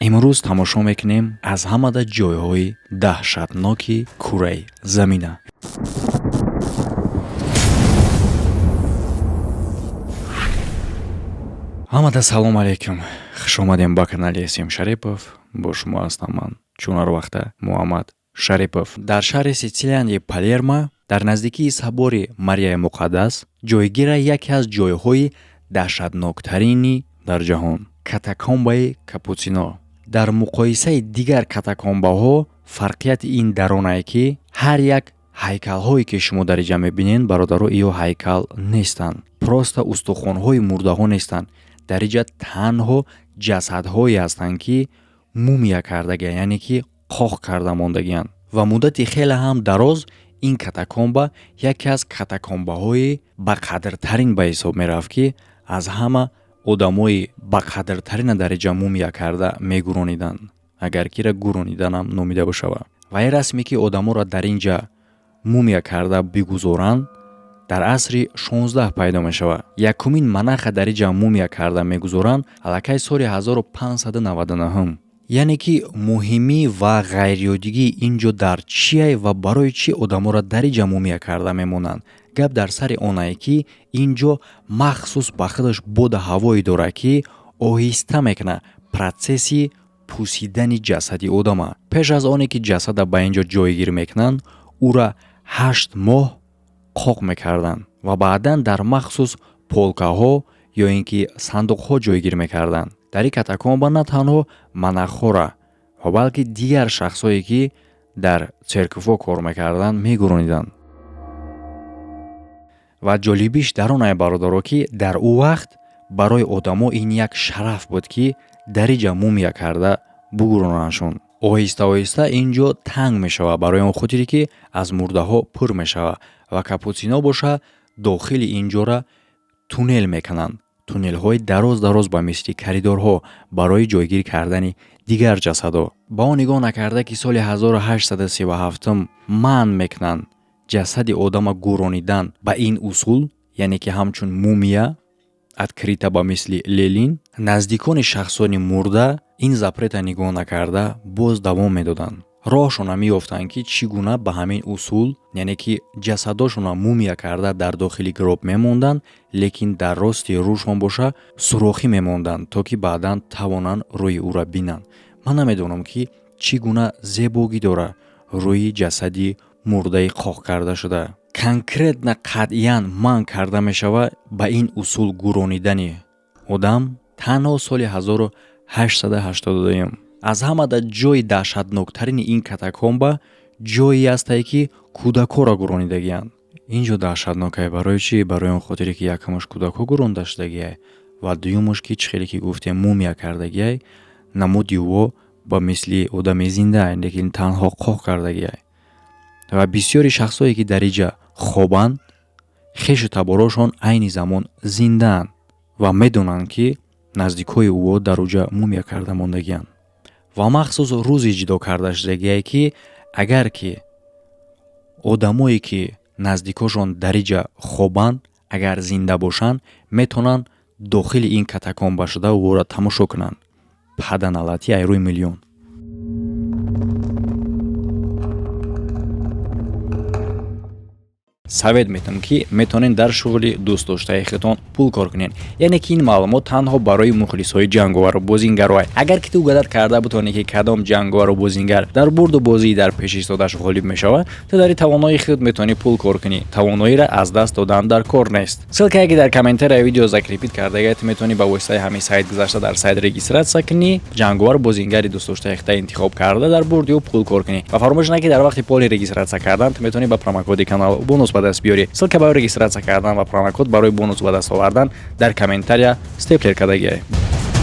امروز تماشا میکنیم از همه جایهای دهشتناکی کره زمینه. همه سلام علیکم. خوش آمدیم با کانال اسیم شریپов. با شما هستم من چونر وقته محمد شریپов. در شهر سیسیلیای پالرما در نزدیکی سبور ماریا مقدس جایگیر یکی از جایهای دهشتناکترینی در جهان، کاتاکومبای کاپوچینو. در مقایسه دیگر کاتاکومباها فرقیت این درونه که هر یک هیکل هایی که شما در اینجا میبینین برادرو ایو هیکل نیستند، پروست استخوان‌های مرده ها نیستند. در اینجا تنها جسدهایی هستند که مومیا کردگی، یعنی که قاق کرده ماندگیان و مدت خیلی هم دراز این کاتاکومبا یکی از کاتاکومباهای با قدرترین به حساب میرفت که از همه آدمای با قدرترین در اینجا مومیا کرده میگرونیدن، اگر که را گرونیدن هم نامیده بشه. و این رسمی که آدما را در اینجا مومیا کرده بگذارند در عصر 16 پیدا می شود. یکمین منخ در اینجا مومیا کرده میگذارند الکی سال 1599. یعنی که مهمی و غیریادگی اینجا در چیه و برای چی آدما را در اینجا مومیا کرده میمونند. گپ در سر آنه که اینجا مخصوص با خودش بود هوایی داره که آهسته میکنه پروسسی پوسیدن جسدی آدم. پیش از آنی که جسد به اینجا جایگیر میکنن او را 8 ماه قاق میکردن و بعدا در مخصوص پولکاها یا اینکه صندوقها جایگیر میکردن. در این کاتاکومبا نه تنها منخها را و بلکه دیگر شخصایی که در چرکفا کار میکردن میگرونیدن. و جالبیش در اون برادرو که در او وقت برای آدما این یک شرف بود که در اینجا مومیا کرده بگروننشون. آهسته آهسته اینجا تنگ میشوه برای اون خاطری که از مرده ها پر میشوه و کاپوچینو باشه داخل اینجا را تونل میکنن. تونل های دراز با مثل کریدورها برای جایگیر کردن دیگر جسدها. با اون نگاه نکرده که سال 1837 من میکنن جسد آدم گرونیدن با این اصول، یعنی که همچون مومیا ادکریتا با مثل لیلین، نزدیکان شخصان مرده این زپرت نگاه نکرده باز دوام میدادن. راهشون میافتن که چگونه به همین اصول، یعنی که جسداشون مومیا کرده در داخل گروب میموندن، لیکن در راست روشون باشه سوراخی میموندن تا که بعداً توانن روی او را بینن. من نمیدونم که چگونه زیبایی داره روی جسدی مرده قاق کرده شده. کنکرت نه قطعاً من کرده می شود با این اصول گرونیدن آدم تنها سال 1882. از همه در جای دهشتناکترین این کاتاکومبا جایی است که کودک‌ها را گرونیدگی‌اند. اینجا دهشتناکه برای چی؟ برای اون خاطری که یکمش کودک‌ها گرونده شدگیه و دومش که چخیلی که گفتیم مومیا کردگیه نمودی و با مثل آدم زنده، لیکن تنها قاق کردگیه. و بسیاری شخصایی که در اینجا خوابن خیش تباراشون عین زمان زنده‌اند و میدونن که نزدیکای او در اونجا مومیا کرده ماندگیان. و مخصوص روزی جدا کرده شدگیه که اگر که آدمایی که نزدیکاشون در اینجا خوابن اگر زنده باشن میتونن داخل این کاتاکومبا شده و او را تماشا کنن. پدن علتی ایروی میلیون. سوید میتونم که میتونین در شغل دوست داشته خودتون پول کار کنین. یعنی که این معلومات تنها برای مخلصای جنگاور و بازیگرای. اگر که تو قدرت کرده بتونی که کدام جنگاور و بازیگر در برد و بازی در پیش ایستادش غالب میشوه، تو در توانایی خود میتونی پول کار کنی. توانایی را از دست دادن در کار نیست. سلک اگه در کامنتر ویدیو ذکر کرده اید میتونی با واسطه همین سایت گذاشته در سایت رجیسترات کنی، جنگاور بازیگری دوست داشته خودت انتخاب کرده در برد و پول کار کنی. و فراموش نکنید در وقتی پول رجیسترات کردن میتونی با پرومو کانال بونوس دست بیاری. سلک برای رجیسترات کردن و پرومو کد برای بونوس به دست آوردن در کامنتاریا استیپلر کردگی.